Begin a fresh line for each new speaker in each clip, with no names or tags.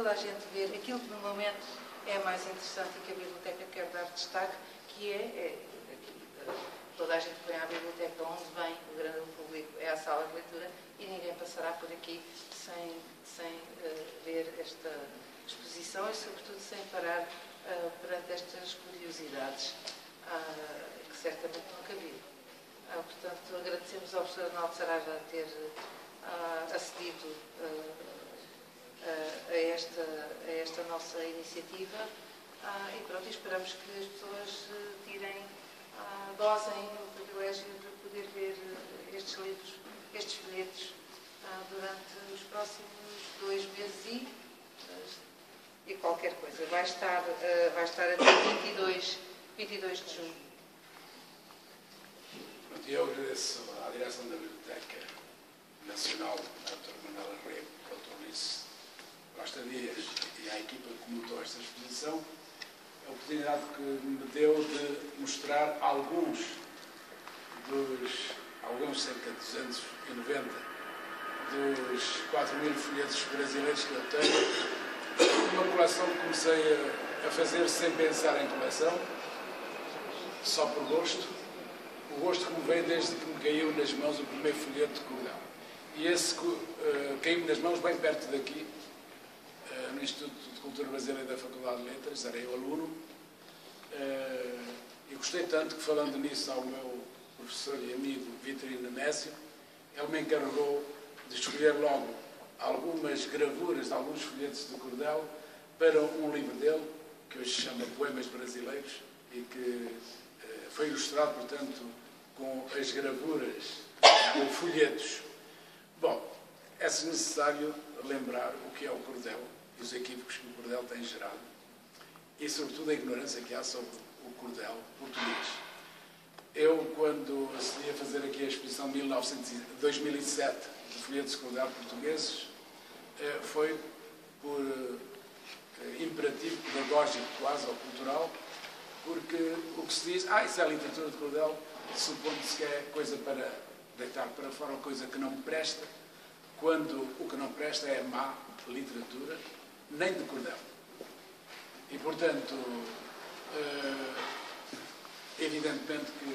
toda a gente ver aquilo que no momento é mais interessante e que a biblioteca quer dar destaque, que toda a gente vem à biblioteca onde vem o grande público, é a sala de leitura, e ninguém passará por aqui sem ver esta exposição e, sobretudo, sem parar perante estas curiosidades que certamente nunca viram. Portanto, agradecemos ao professor Arnaldo Saraiva ter acedido a esta nossa iniciativa e pronto, esperamos que as pessoas gozem o privilégio de poder ver estes livros, estes folhetos durante os próximos 2 meses e qualquer coisa. Vai estar até 22 de junho.
Eu agradeço à direção da Biblioteca Nacional, a doutora Manuela Rego, ao Dr. Luís Costa Dias e à equipa que montou esta exposição, a oportunidade que me deu de mostrar alguns, cerca de 290, dos 4.000 folhetos brasileiros que eu tenho. Uma coleção que comecei a fazer sem pensar em coleção, só por gosto. O gosto que me veio desde que me caiu nas mãos o primeiro folheto de cordel. E esse caiu-me nas mãos bem perto daqui, no Instituto de Cultura Brasileira da Faculdade de Letras, era eu aluno, e gostei tanto que, falando nisso ao meu professor e amigo Vitorino Nemésio, ele me encarregou de escolher logo algumas gravuras de alguns folhetos de cordel para um livro dele, que hoje se chama Poemas Brasileiros, e que foi ilustrado, portanto, com as gravuras ou folhetos. Bom, é-se necessário lembrar o que é o cordel e os equívocos que o cordel tem gerado e, sobretudo, a ignorância que há sobre o cordel português. Eu, quando acedi a fazer aqui a exposição de 2007 de folhetos de cordel portugueses, foi por imperativo pedagógico quase, ou cultural, porque o que se diz, isso é a literatura de cordel, supondo-se que é coisa para deitar para fora, ou coisa que não presta, quando o que não presta é má literatura, nem de cordel. E, portanto, evidentemente que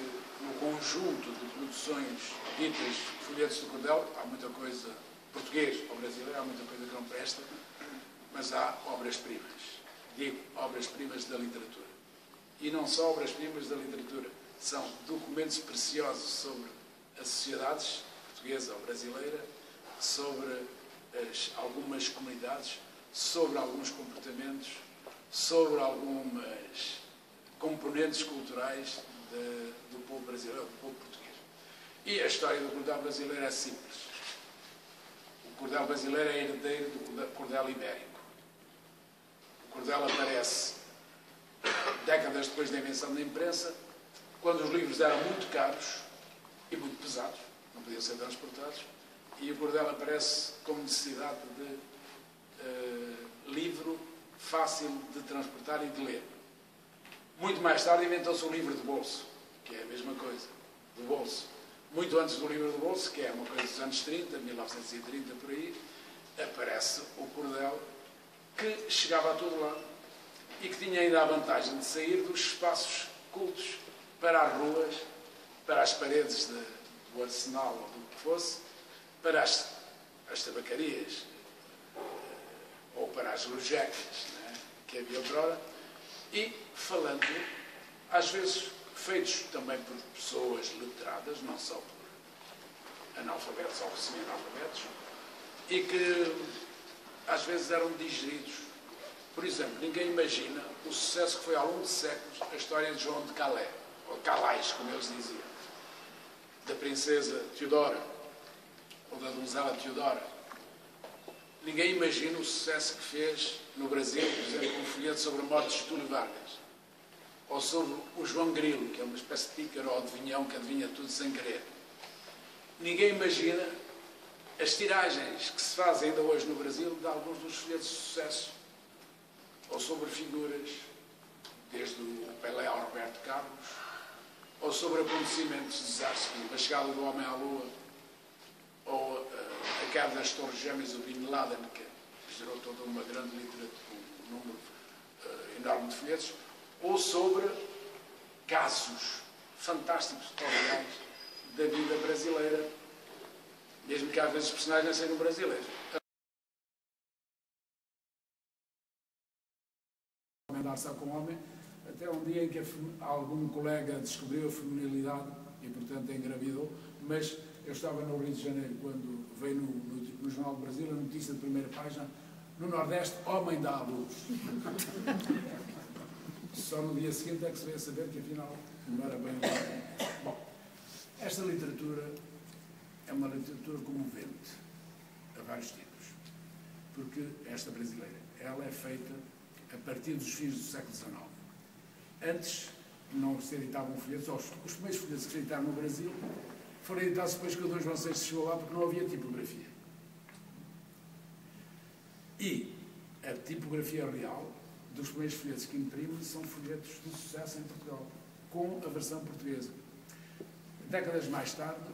no conjunto de produções ditas folhetos de cordel, há muita coisa, português ou brasileiro, há muita coisa que não presta, mas há obras-primas. Digo, obras-primas da literatura. E não só obras-primas da literatura, são documentos preciosos sobre as sociedades portuguesa ou brasileira, sobre algumas comunidades, sobre alguns comportamentos, sobre algumas componentes culturais do povo brasileiro, do povo português. E a história do cordel brasileiro é simples. O cordel brasileiro é herdeiro do cordel ibérico. O cordel aparece décadas depois da invenção da imprensa, quando os livros eram muito caros e muito pesados, não podiam ser transportados, e o cordel aparece como necessidade de livro fácil de transportar e de ler. Muito mais tarde inventou-se o livro de bolso, que é a mesma coisa, do bolso. Muito antes do livro de bolso, que é uma coisa dos anos 30, 1930, por aí, aparece o cordel que chegava a todo lado e que tinha ainda a vantagem de sair dos espaços cultos para as ruas, para as paredes do arsenal ou do que fosse, para as tabacarias ou para as lojecas, né, que havia outrora, e falando, às vezes feitos também por pessoas letradas, não só por analfabetos ou semi-analfabetos, e que às vezes eram digeridos. Por exemplo, ninguém imagina o sucesso que foi ao longo de séculos a história de João de Calais, ou Calais, como eles diziam, da princesa Teodora, ou da donzela Teodora. Ninguém imagina o sucesso que fez no Brasil, por exemplo, um folheto sobre a morte de Getúlio Vargas, ou sobre o João Grilo, que é uma espécie de pícaro ou adivinhão que adivinha tudo sem querer. Ninguém imagina as tiragens que se fazem ainda hoje no Brasil de alguns dos folhetos de sucesso, ou sobre figuras, desde o Pelé ao Roberto Carlos, ou sobre acontecimentos de desastres, como a chegada do homem à Lua, ou a queda das Torres Gêmeas do Bin Laden, que gerou toda uma grande literatura, um número enorme de folhetos, ou sobre casos fantásticos, reais, da vida brasileira, mesmo que às vezes os personagens não sejam brasileiros. Dar-se com homem, até um dia em que algum colega descobriu a feminilidade e, portanto, engravidou, mas eu estava no Rio de Janeiro quando veio no Jornal do Brasil a notícia de primeira página: no Nordeste, homem dá à luz. Só no dia seguinte é que se veio a saber que, afinal, não era bem o. Bom, esta literatura é uma literatura comovente, a vários tipos, porque esta brasileira, ela é feita a partir dos fins do século XIX. Antes não se editavam folhetos, os primeiros folhetos que se editaram no Brasil foram editados depois que o Dom João VI chegou lá, porque não havia tipografia. E a tipografia real dos primeiros folhetos que imprimem são folhetos de sucesso em Portugal, com a versão portuguesa. Décadas mais tarde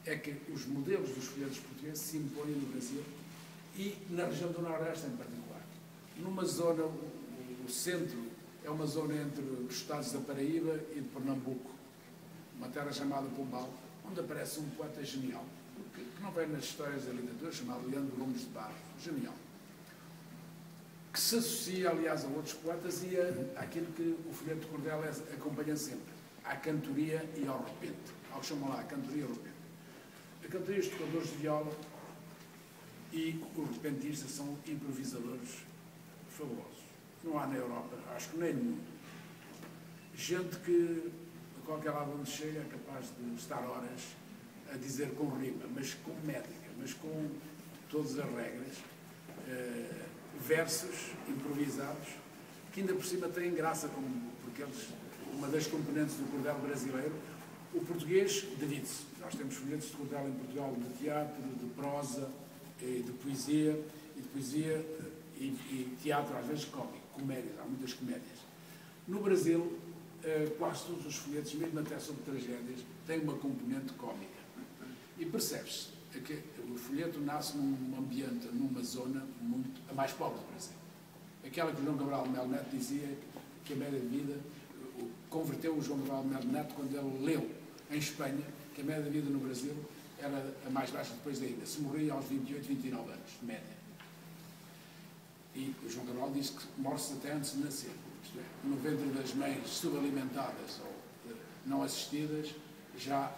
é que os modelos dos folhetos portugueses se impõem no Brasil e na região do Nordeste em particular. Numa zona, o centro é uma zona entre os estados da Paraíba e de Pernambuco, uma terra chamada Pombal, onde aparece um poeta genial, que não vem nas histórias da literatura, chamado Leandro Gomes de Barros, genial, que se associa, aliás, a outros poetas e àquilo que o folheto de Cordel acompanha sempre, à cantoria e ao repente, ao que chamam lá a cantoria e ao repente. A cantoria, os tocadores de viola e os repentistas são improvisadores fabulosos. Não há na Europa, acho que nem no mundo. Gente que, a qualquer lado onde chega, é capaz de estar horas a dizer com rima, mas com métrica, mas com todas as regras, versos improvisados, que ainda por cima têm graça, porque eles, uma das componentes do cordel brasileiro, o português divide-se. Nós temos folhetos de cordel em Portugal de teatro, de prosa, de poesia, e teatro, às vezes cómico, comédias, há muitas comédias. No Brasil, quase todos os folhetos, mesmo até sobre tragédias, têm uma componente cómica. E percebe-se que o folheto nasce num ambiente, numa zona a mais pobre do Brasil. Aquela que o João Cabral de Melo Neto dizia que a média de vida, converteu o João Cabral de Melo Neto quando ele leu em Espanha que a média de vida no Brasil era a mais baixa depois da ida. Se morria aos 28, 29 anos, de média. E o João Cabral disse que morre-se até antes de nascer. Isto é, no ventre das mães subalimentadas ou não assistidas, já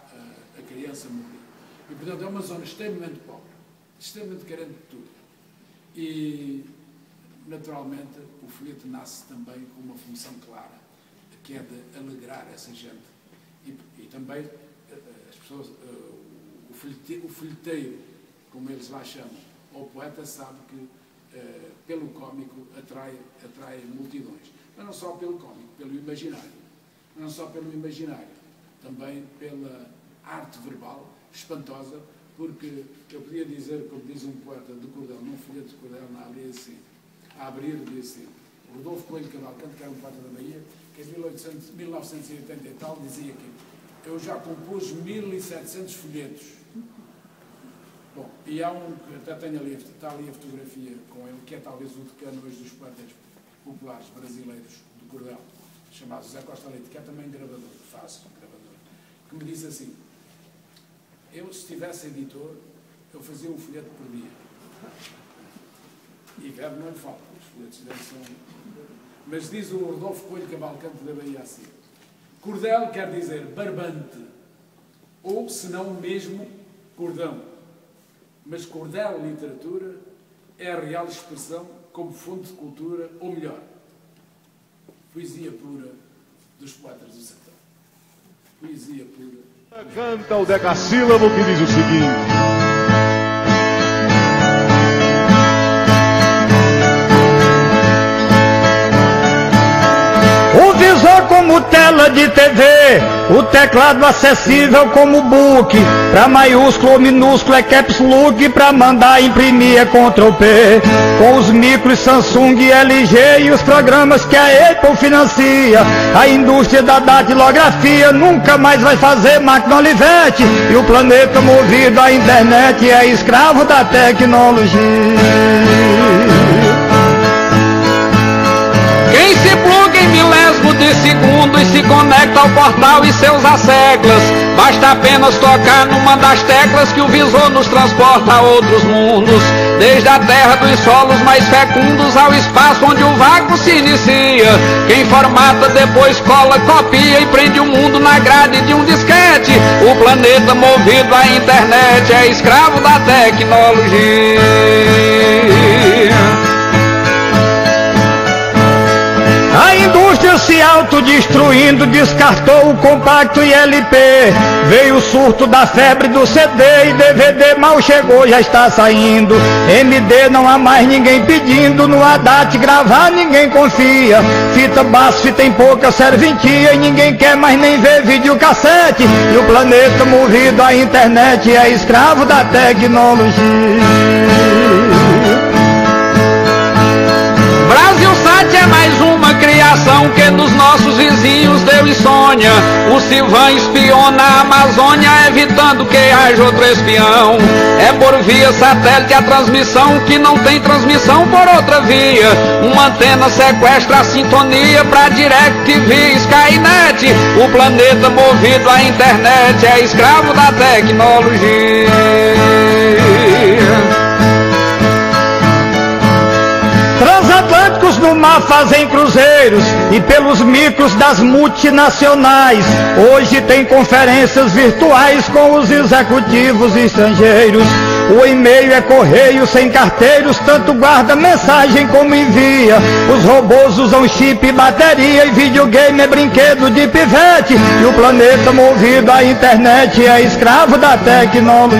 a criança morreu. E, portanto, é uma zona extremamente pobre, extremamente carente de tudo. E, naturalmente, o folheto nasce também com uma função clara, que é de alegrar essa gente. E também as pessoas, o folheteiro, como eles lá chamam, ou o poeta, sabe que pelo cómico atrai multidões. Mas não só pelo cómico, pelo imaginário. Não só pelo imaginário, também pela arte verbal espantosa, porque eu podia dizer, como diz um poeta de cordel, num folheto de cordel, a abrir, disse assim, Rodolfo Coelho Cavalcante, que era um poeta da Bahia, que em 1980 e tal, dizia que eu já compus 1700 folhetos. Bom, e há um que até tem ali, está ali a fotografia com ele, que é talvez o decano hoje dos poetas populares brasileiros do cordel, chamado José Costa Leite, que é também gravador, que me disse assim, eu, se tivesse editor, eu fazia um folheto por dia. E verbo não lhe falta, os folhetos dele são... Mas diz o Rodolfo Coelho Cavalcante da Bahia assim, cordel quer dizer barbante, ou, se não mesmo, cordão. Mas cordel literatura é a real expressão como fonte de cultura, ou melhor, poesia pura dos poetas do sertão. Poesia pura.
Canta o decassílabo que diz o seguinte: o visor como tela de TV, o teclado acessível como book, pra maiúsculo ou minúsculo é caps look, pra mandar imprimir é Ctrl P. Com os micros Samsung e LG e os programas que a Apple financia, a indústria da datilografia nunca mais vai fazer máquina Olivetti, e o planeta movido à internet é escravo da tecnologia.
conecta ao portal e seus asseclas. Basta apenas tocar numa das teclas que o visor nos transporta a outros mundos. Desde a terra dos solos mais fecundos ao espaço onde o vácuo se inicia. Quem formata depois cola, copia e prende o mundo na grade de um disquete. O planeta movido à internet é escravo da tecnologia.
A indústria se autodestruindo, descartou o compacto e LP. Veio o surto da febre do CD e DVD mal chegou, já está saindo. MD não há mais ninguém pedindo, no Haddad gravar ninguém confia. Fita baixo tem pouca serventia e ninguém quer mais nem ver videocassete. E o planeta movido à internet é escravo da tecnologia.
Brasilsat é mais uma criação que dos nossos vizinhos deu insônia. O Silvan espiona a Amazônia, evitando que haja outro espião. É por via satélite a transmissão, que não tem transmissão por outra via. Uma antena sequestra a sintonia pra DirecTV e Skynet. O planeta movido à internet é escravo da tecnologia.
Transatlânticos no mar fazem cruzeiros e pelos micros das multinacionais. Hoje tem conferências virtuais com os executivos estrangeiros. O e-mail é correio sem carteiros, tanto guarda mensagem como envia. Os robôs usam chip e bateria e videogame é brinquedo de pivete. E o planeta movido à internet é escravo da tecnologia.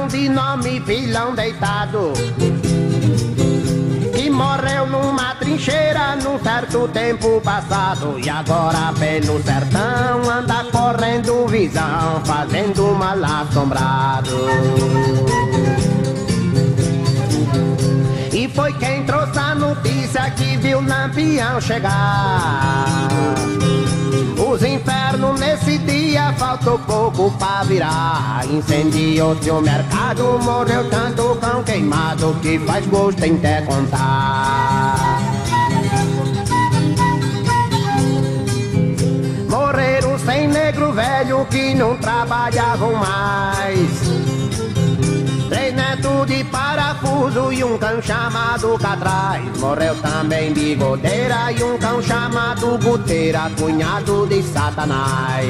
De nome vilão deitado, que morreu numa trincheira num certo tempo passado. E agora pelo sertão anda correndo visão, fazendo mal assombrado. E foi quem trouxe a notícia que viu Lampião chegar. Os infernos nesse dia faltou pouco pra virar. Incendiou-se o mercado, morreu tanto cão queimado que faz gosto em até contar. Morreram sem negro velho que não trabalhavam mais. 3 netos de parafuso e um cão chamado Catraz. Morreu também Bigodeira e um cão chamado Guteira, cunhado de Satanás.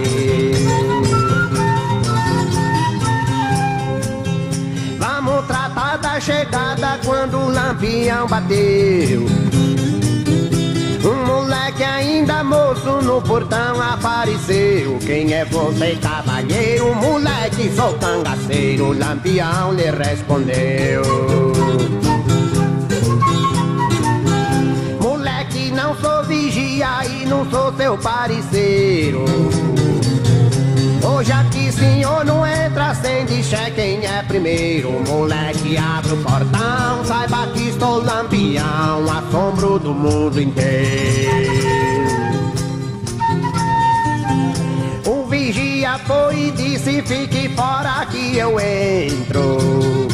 Vamos tratar da chegada quando o Lampião bateu. Um moleque ainda moço no portão apareceu. Quem é você, cavalheiro? Moleque, sou cangaceiro. Lampião lhe respondeu. Moleque, não sou vigia e não sou seu parceiro. Hoje aqui senhor não entra sem dizer quem é primeiro. Moleque, abre o portão, saiba que estou Lampião, assombro do mundo inteiro. O vigia foi e disse, fique fora que eu entro.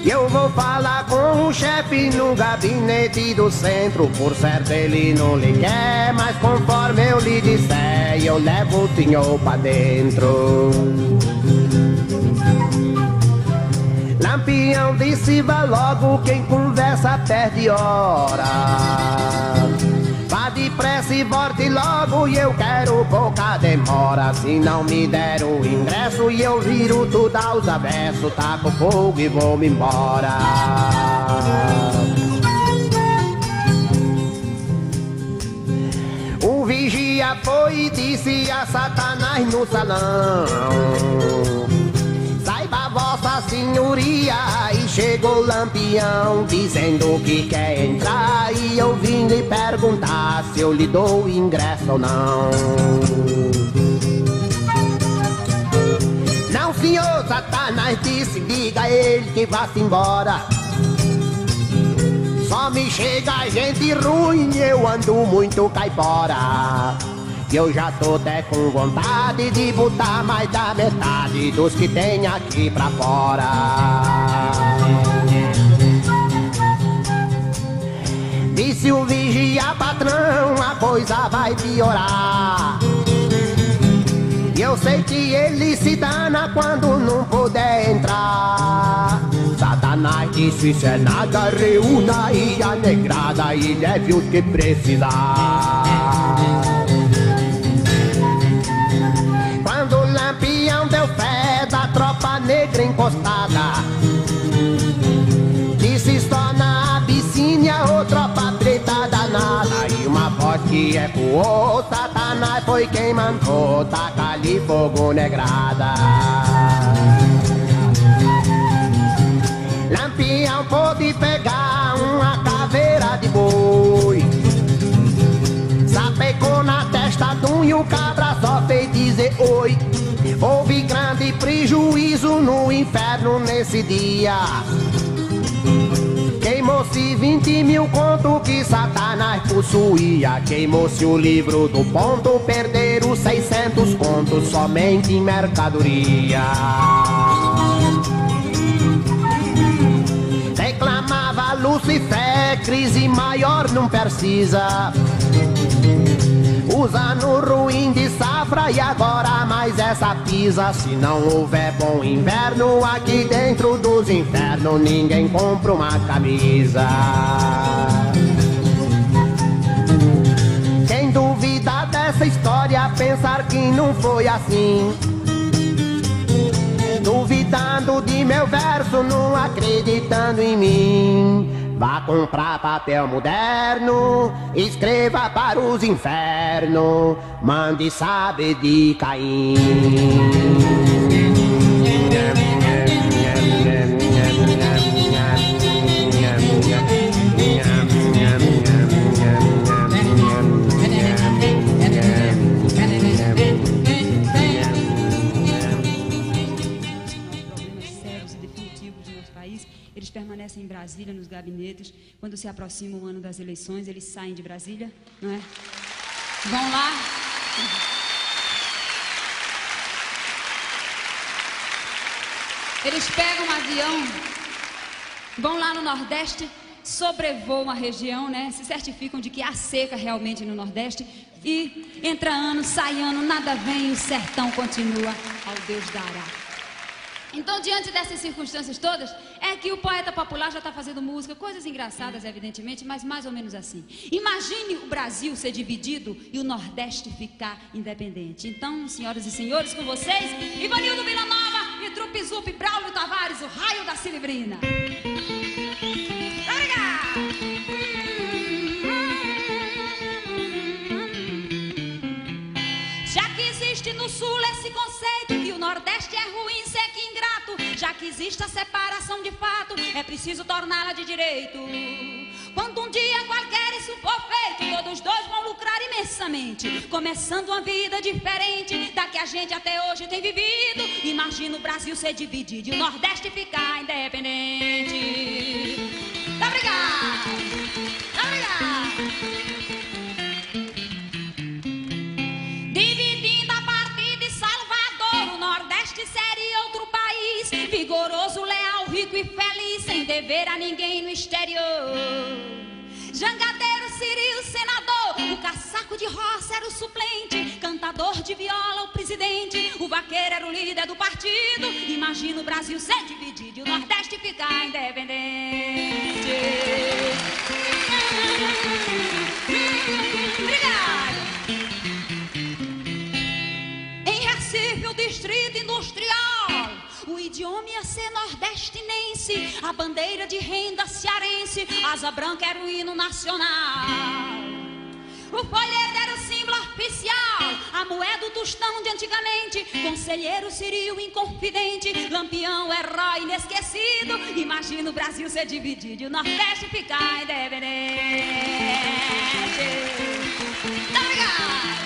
Eu vou falar com o chefe no gabinete do centro. Por certo ele não lhe quer, mas conforme eu lhe disser, eu levo o senhor pra dentro. Lampião disse, vá logo, quem conversa perde hora. Vá depressa e volte logo, e eu quero pouca demora. Se não me der o ingresso e eu viro tudo aos avessos, taco fogo e vou-me embora. O vigia foi e disse a Satanás no salão, saiba vossa senhoria, e chegou Lampião dizendo que quer entrar, e eu vim lhe perguntar se eu lhe dou ingresso ou não. senhor Satanás disse, diga a ele que vá-se embora. Só me chega gente ruim, eu ando muito caipora. Eu já tô até com vontade de botar mais da metade dos que tem aqui pra fora. Disse o vigia patrão, a coisa vai piorar. Eu sei que ele se dana quando não puder entrar. Satanás disse, isso é nada, reúna aí a negrada e leve o que precisar. Quando o Lampião deu fé da tropa negra encostada, disse só na Abissínia, ô tropa preta danada. E uma voz que ecoou, Satanás foi quem mandou tacar-lhe fogo negrada. Lampião pôde pegar uma caveira de boi, sapecou na testa de um e o cabra só fez dizer oi. Houve grande prejuízo no inferno nesse dia. Queimou-se 20 mil conto que Satanás possuía. Queimou-se o livro do ponto, perderam 600 contos somente em mercadoria. Reclamava Lucifer, crise maior não precisa. Os anos ruins de safra e agora mais essa pisa. Se não houver bom inverno aqui dentro dos infernos, ninguém compra uma camisa. Quem duvida dessa história, pensar que não foi assim. Duvidando de meu verso, não acreditando em mim. Vá comprar papel moderno, escreva para os infernos, mande saber de Caim.
Eles permanecem em Brasília, nos gabinetes. Quando se aproxima o ano das eleições, eles saem de Brasília, não é? Vão lá. Eles pegam um avião, vão lá no Nordeste, sobrevoam a região, né? Se certificam de que há seca realmente no Nordeste. E entra ano, sai ano, nada vem, o sertão continua, ao Deus dará. Então, diante dessas circunstâncias todas, é que o poeta popular já está fazendo música, coisas engraçadas, evidentemente, mas mais ou menos assim. Imagine o Brasil ser dividido e o Nordeste ficar independente. Então, senhoras e senhores, com vocês, Ivanildo Villanova e Trupe Zup, Braulio Tavares, o raio da Cilibrina. Já que existe no Sul esse conceito que o Nordeste é ruim, seco e ingrato, já que existe a separação de fato, é preciso torná-la de direito. Quando um dia qualquer isso for feito, todos dois vão lucrar imensamente, começando uma vida diferente da que a gente até hoje tem vivido. Imagina o Brasil ser dividido e o Nordeste ficar independente. Obrigado! Obrigado! Dividindo a partir de Salvador, o Nordeste seria outro país, vigoroso, leal, rico e feliz, sem dever a ninguém no exterior. Jangadeiro, Ciril, senador, o caçaco de roça era o suplente, cantador de viola o presidente, o vaqueiro era o líder do partido. Imagina o Brasil ser dividido e o Nordeste ficar independente. Obrigado. O distrito industrial, o idioma ia ser nordestinense, a bandeira de renda cearense, asa branca era o hino nacional, o folheto era o símbolo oficial, a moeda do tostão de antigamente, conselheiro Ciril inconfidente, Lampião herói inesquecido. Imagina o Brasil ser dividido e o Nordeste ficar independente. Obrigado.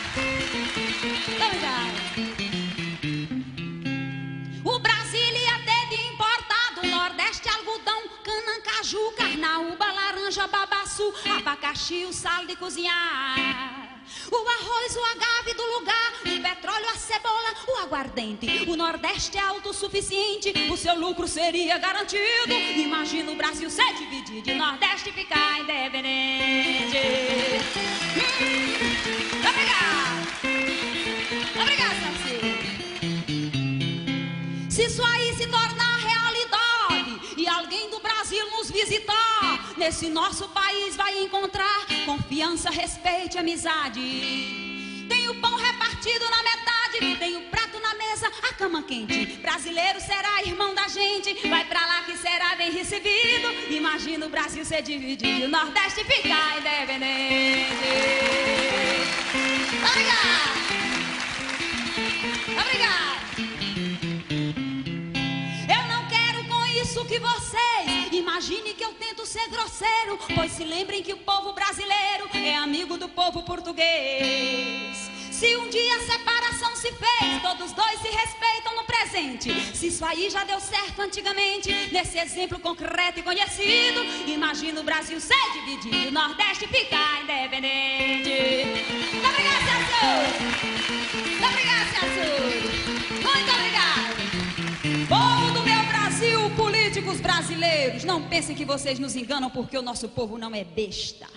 Obrigado. O abacaxi, o sal de cozinhar, o arroz, o agave do lugar, o petróleo, a cebola, o aguardente. O Nordeste é autossuficiente, o seu lucro seria garantido. Imagina o Brasil ser dividido e o Nordeste ficar independente. Obrigado. Obrigado, Sarcílio. Se isso aí se tornar realidade e alguém do Brasil nos visitar, nesse nosso país vai encontrar confiança, respeito e amizade. Tem o pão repartido na metade, tem o prato na mesa, a cama quente. Brasileiro será irmão da gente, vai pra lá que será bem recebido. Imagina o Brasil ser dividido e o Nordeste ficar independente. Obrigado. Obrigado. Isso que vocês imagine que eu tento ser grosseiro, pois se lembrem que o povo brasileiro é amigo do povo português. Se um dia a separação se fez, todos dois se respeitam no presente. Se isso aí já deu certo antigamente, nesse exemplo concreto e conhecido, imagina o Brasil ser dividido e o Nordeste ficar independente. Muito obrigado, Sarcílio. Muito obrigado, Sarcílio. Muito obrigado. Povo do meu Brasil, políticos brasileiros, não pensem que vocês nos enganam, porque o nosso povo não é besta.